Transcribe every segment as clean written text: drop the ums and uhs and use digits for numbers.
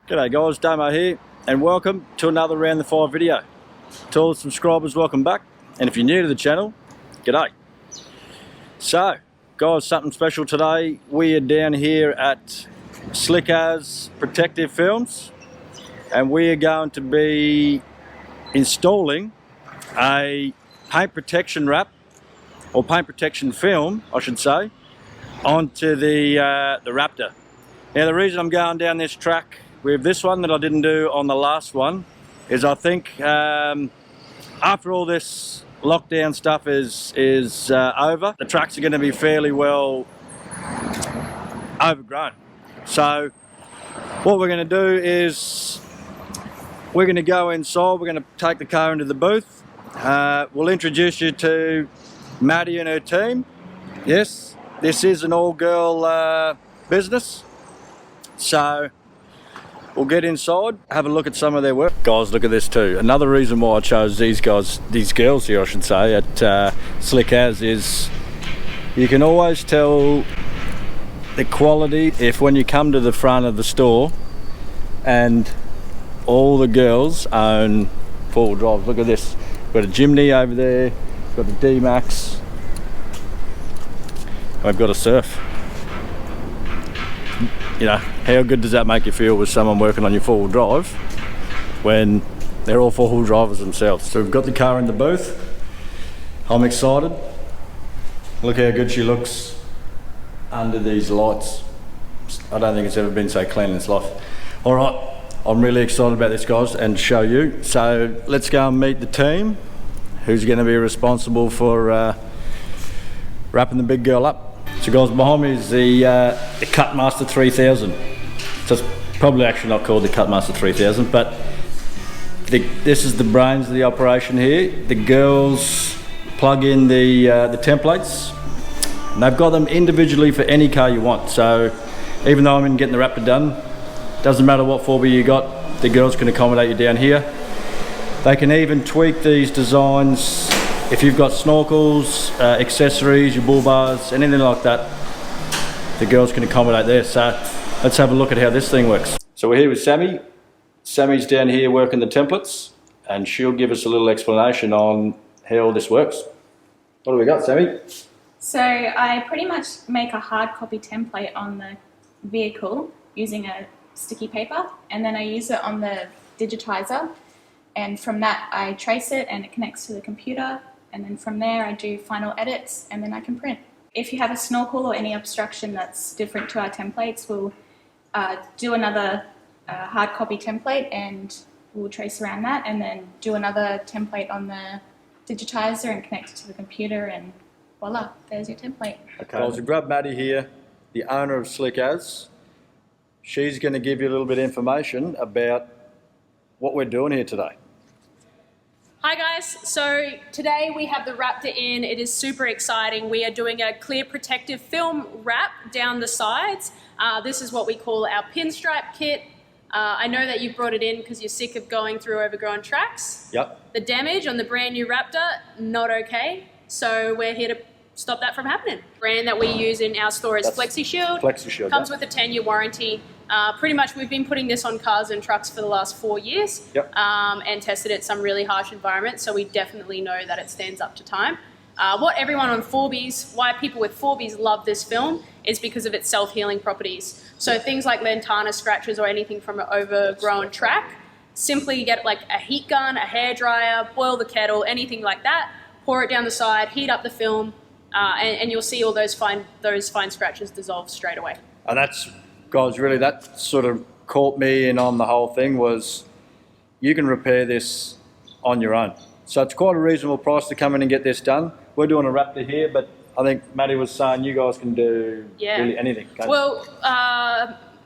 G'day guys, Damo here, and welcome to another Round the Fire video. To all the subscribers, welcome back, and if you're new to the channel, g'day. So, guys, something special today. We are down here at Slick AZZ Protective Films, and we are going to be installing a paint protection wrap, or paint protection film, I should say, onto the Raptor. Now, the reason I'm going down this track with this one that I didn't do on the last one is I think after all this lockdown stuff is over, the tracks are going to be fairly well overgrown. So what we're going to do is we're going to go inside, we're going to take the car into the booth. We'll introduce you to Maddie and her team. Yes, this is an all-girl business. So we'll get inside, have a look at some of their work. Guys, look at this too. Another reason why I chose these girls here, I should say, at Slick AZZ is you can always tell the quality if when you come to the front of the store and all the girls own four-wheel drives. Look at this. We've got a Jimny over there, we've got the D-Max, and we've got a Surf. You know, how good does that make you feel with someone working on your four-wheel drive when they're all four-wheel drivers themselves? So we've got the car in the booth. I'm excited. Look how good she looks under these lights. I don't think it's ever been so clean in its life. All right, I'm really excited about this, guys, and show you. So let's go and meet the team who's going to be responsible for wrapping the big girl up. So guys, behind me is the Cutmaster 3000. So it's probably actually not called the Cutmaster 3000, but this is the brains of the operation here. The girls plug in the templates, and they've got them individually for any car you want. So even though I'm in getting the Raptor done, doesn't matter what 4B you got, the girls can accommodate you down here. They can even tweak these designs. If you've got snorkels, accessories, your bull bars, anything like that, the girls can accommodate there. So let's have a look at how this thing works. So we're here with Sammy. Sammy's down here working the templates, and she'll give us a little explanation on how all this works. What do we got, Sammy? So I pretty much make a hard copy template on the vehicle using a sticky paper, and then I use it on the digitizer, and from that I trace it and it connects to the computer. And then from there I do final edits and then I can print. If you have a snorkel or any obstruction that's different to our templates, we'll do another hard copy template and we'll trace around that, and then do another template on the digitizer and connect it to the computer, and voila, there's your template. Okay, well, so grab Maddie here, the owner of Slick AZZ. She's going to give you a little bit of information about what we're doing here today. Hi guys, so today we have the Raptor in. It is super exciting. We are doing a clear protective film wrap down the sides. This is what we call our pinstripe kit. I know that you brought it in because you're sick of going through overgrown tracks. Yep. The damage on the brand new Raptor, not okay. So we're here to stop that from happening. The brand that we use in our store is FlexiShield. FlexiShield. Comes with a 10-year warranty. Pretty much we've been putting this on cars and trucks for the last 4 years. Yep. And tested it some really harsh environments, so we definitely know that it stands up to time. What everyone on 4Bs, why people with 4Bs love this film is because of its self-healing properties. So things like lantana scratches or anything from an overgrown track, simply get like a heat gun, a hairdryer, boil the kettle, anything like that, pour it down the side, heat up the film, and you'll see all those fine scratches dissolve straight away. And that's, guys, really that sort of caught me in on the whole thing was you can repair this on your own. So it's quite a reasonable price to come in and get this done. We're doing a Raptor here, but I think Maddie was saying you guys can do really anything. Well,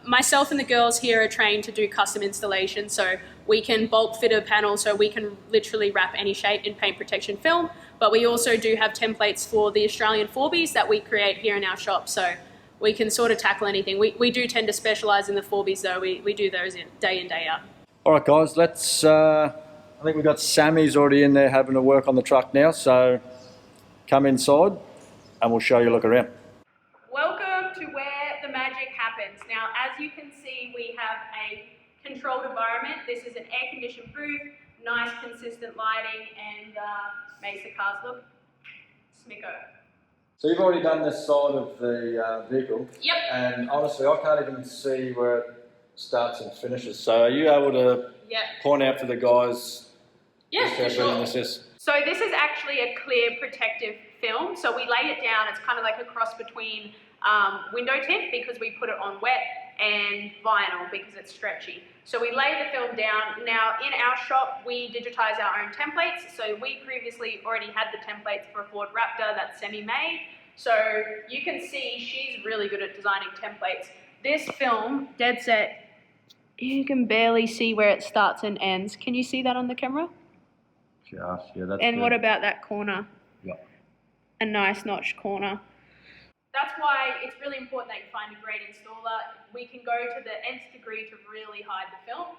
myself and the girls here are trained to do custom installation, so we can bulk fit a panel, so we can literally wrap any shape in paint protection film, but we also do have templates for the Australian 4Bs that we create here in our shop, so we can sort of tackle anything. We do tend to specialise in the 4Bs though, we do those in day out. Alright guys, let's, I think we've got Sammy's already in there having a work on the truck now, so come inside and we'll show you a look around. Welcome to where the magic happens. Now, as you can see, we have a controlled environment. This is an air-conditioned booth, nice consistent lighting, and makes the cars look smicko. So you've already done this side of the vehicle. Yep. And honestly, I can't even see where it starts and finishes. So are you able to point out for the guys yes, just how brilliant this is? So this is actually a clear protective film. So we lay it down, it's kind of like a cross between window tint because we put it on wet and vinyl because it's stretchy. So we lay the film down. Now in our shop, we digitize our own templates. So we previously already had the templates for a Ford Raptor that's semi-made. So you can see she's really good at designing templates. This film, dead set, you can barely see where it starts and ends. Can you see that on the camera? Yeah, that's And good. what about that corner? Yeah. A nice notched corner. That's why it's really important that you find a great installer. We can go to the nth degree to really hide the film.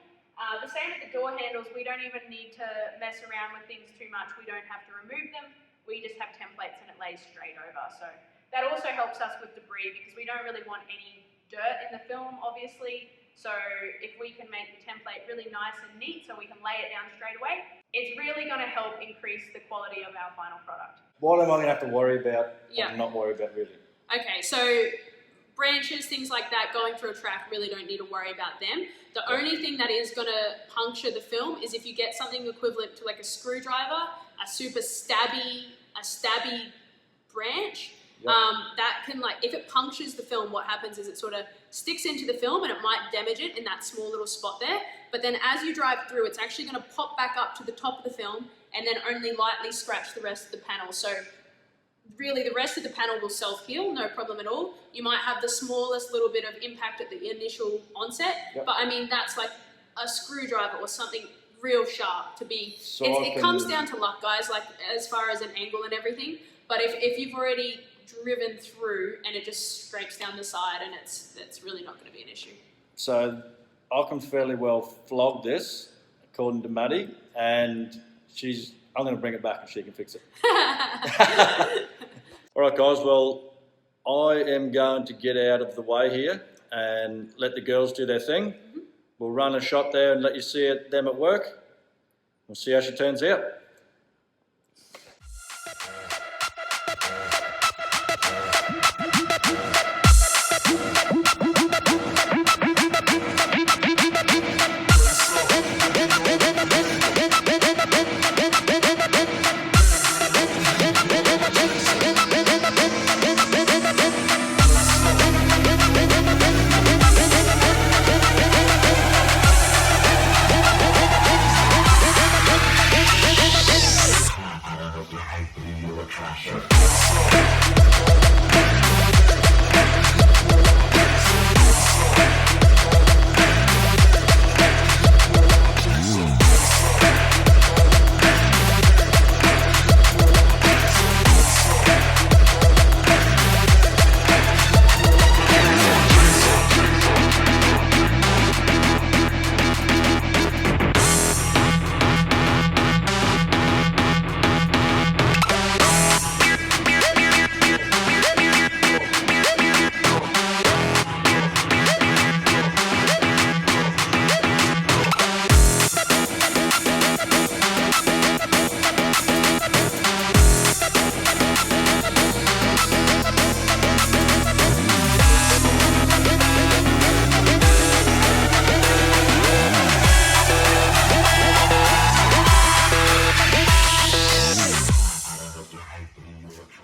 The same with the door handles. We don't even need to mess around with things too much. We don't have to remove them. We just have templates and it lays straight over. So that also helps us with debris because we don't really want any dirt in the film, obviously. So if we can make the template really nice and neat so we can lay it down straight away, it's really going to help increase the quality of our final product. What am I going to have to worry about or not worry about really? Okay, so branches, things like that, going through a track, really don't need to worry about them. The only thing that is going to puncture the film is if you get something equivalent to like a screwdriver, a super stabby branch. That can, like, if it punctures the film, what happens is it sort of sticks into the film and it might damage it in that small little spot there. But then as you drive through, it's actually going to pop back up to the top of the film and then only lightly scratch the rest of the panel. So really the rest of the panel will self-heal, no problem at all. You might have the smallest little bit of impact at the initial onset, but I mean, that's like a screwdriver or something real sharp to be. So it comes down to luck, guys, like as far as an angle and everything. But if you've already driven through and it just scrapes down the side, and it's really not going to be an issue. So I can fairly well flog this, according to Maddie, and I'm going to bring it back and she can fix it. All right, guys, well, I am going to get out of the way here and let the girls do their thing. We'll run a shot there and let you see them at work. We'll see how she turns out.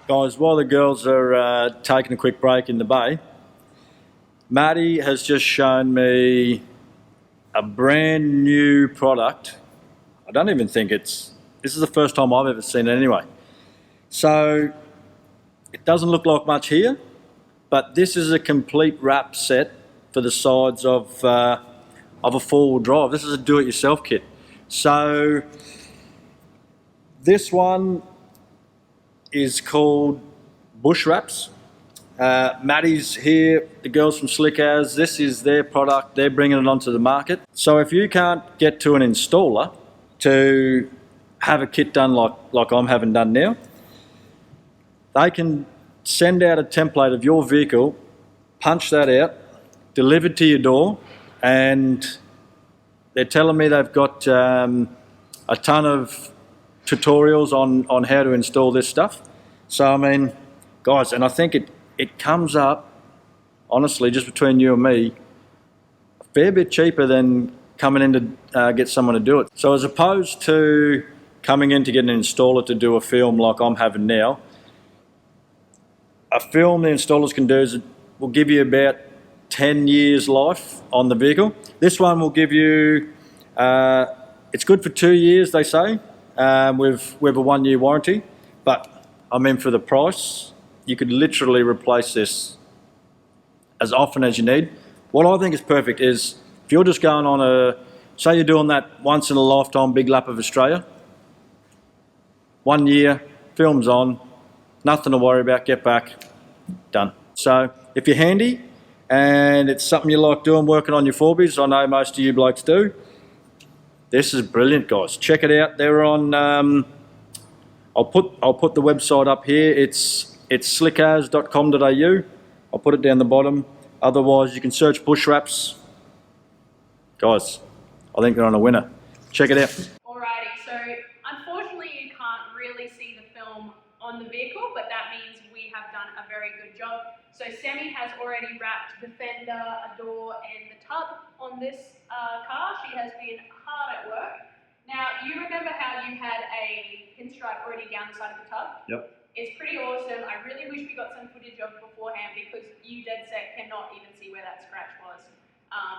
Guys, while the girls are taking a quick break in the bay, Maddie has just shown me a brand new product. I don't even think this is the first time I've ever seen it anyway. So it doesn't look like much here, but this is a complete wrap set for the sides of a four-wheel drive. This is a do-it-yourself kit. So this one is called Bush Wraps. Maddie's here, the girls from Slick AZZ, this is their product, they're bringing it onto the market. So if you can't get to an installer to have a kit done like I'm having done now, they can send out a template of your vehicle, punch that out, delivered to your door, and they're telling me they've got a ton of tutorials on how to install this stuff. So I mean, guys, and I think it comes up, honestly, just between you and me, a fair bit cheaper than coming in to get someone to do it. So as opposed to coming in to get an installer to do a film like I'm having now, a film the installers can do is will give you about 10 years life on the vehicle. This one will give you, it's good for 2 years, they say, with a 1 year warranty. But I mean, for the price, you could literally replace this as often as you need. What I think is perfect is if you're just going on say you're doing that once in a lifetime big lap of Australia, 1 year, film's on, nothing to worry about, get back, done. So if you're handy and it's something you like doing, working on your 4Bs, I know most of you blokes do, this is brilliant, guys. Check it out. They're on, I'll put the website up here. It's slickazz.com.au. I'll put it down the bottom. Otherwise, you can search bush wraps. Guys, I think they're on a winner. Check it out. Alrighty, so unfortunately you can't really see the film on the vehicle, but that means we have done a very good job. So Sammy has already wrapped the fender, a door and the tub on this car. She has been hard at work. Now, you remember how you had a pinstripe already down the side of the tub? Yep. It's pretty awesome. I really wish we got some footage of beforehand because you dead set cannot even see where that scratch was.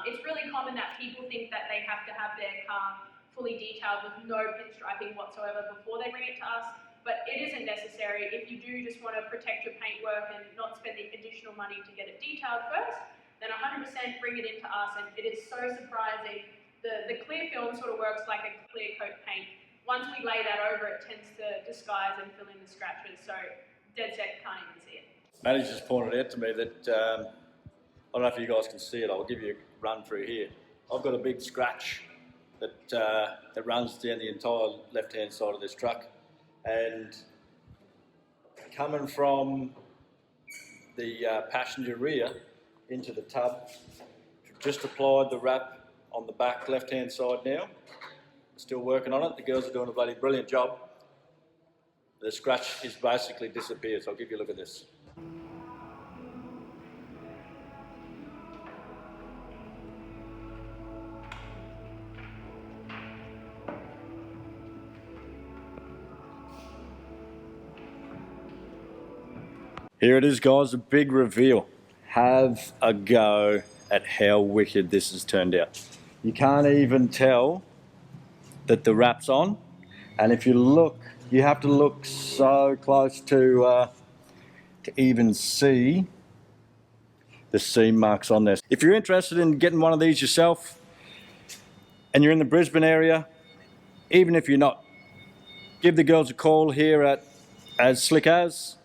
It's really common that people think that they have to have their car fully detailed with no pinstriping whatsoever before they bring it to us, but it isn't necessary. If you do just want to protect your paintwork and not spend the additional money to get it detailed first, then 100% bring it into us, and it is so surprising. The clear film sort of works like a clear coat paint. Once we lay that over, it tends to disguise and fill in the scratches, so dead set can't even see it. Matty's just pointed out to me that, I don't know if you guys can see it, I'll give you a run through here. I've got a big scratch that runs down the entire left-hand side of this truck, and coming from the passenger rear into the tub, just applied the wrap on the back left-hand side now. Still working on it. The girls are doing a bloody brilliant job. The scratch is basically disappeared, so I'll give you a look at this. Here it is, guys, a big reveal. Have a go at how wicked this has turned out. You can't even tell that the wrap's on, and if you look, you have to look so close to even see the seam marks on this. If you're interested in getting one of these yourself and you're in the Brisbane area, even if you're not, give the girls a call here at Slick AZZ.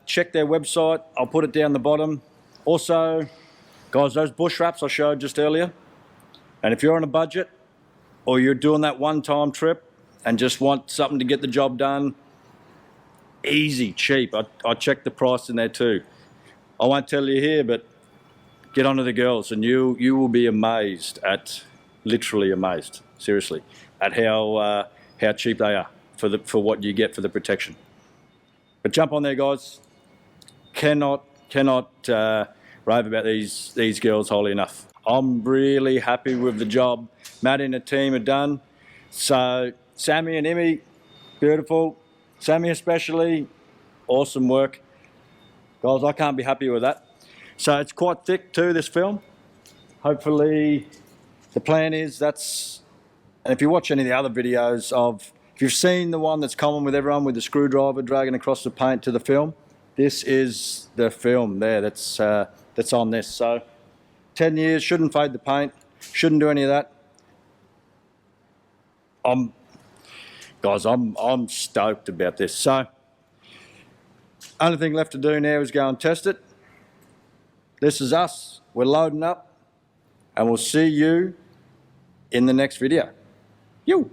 Check their website, I'll put it down the bottom. Also, guys, those bush wraps I showed just earlier, and if you're on a budget or you're doing that one-time trip and just want something to get the job done, easy, cheap. I checked the price in there too. I won't tell you here, but get onto the girls and you will be amazed at, literally amazed, seriously, at how cheap they are for what you get for the protection. But jump on there, guys. Cannot rave about these girls highly enough. I'm really happy with the job Matt and the team have done. So Sammy and Emmy, beautiful. Sammy especially, awesome work. Guys, I can't be happier with that. So it's quite thick too, this film. Hopefully, the plan is and if you watch any of the other videos if you've seen the one that's common with everyone with the screwdriver dragging across the paint to the film, this is the film there that's on this. So 10 years, shouldn't fade the paint, shouldn't do any of that. I'm stoked about this. So only thing left to do now is go and test it. This is us. We're loading up, and we'll see you in the next video. You.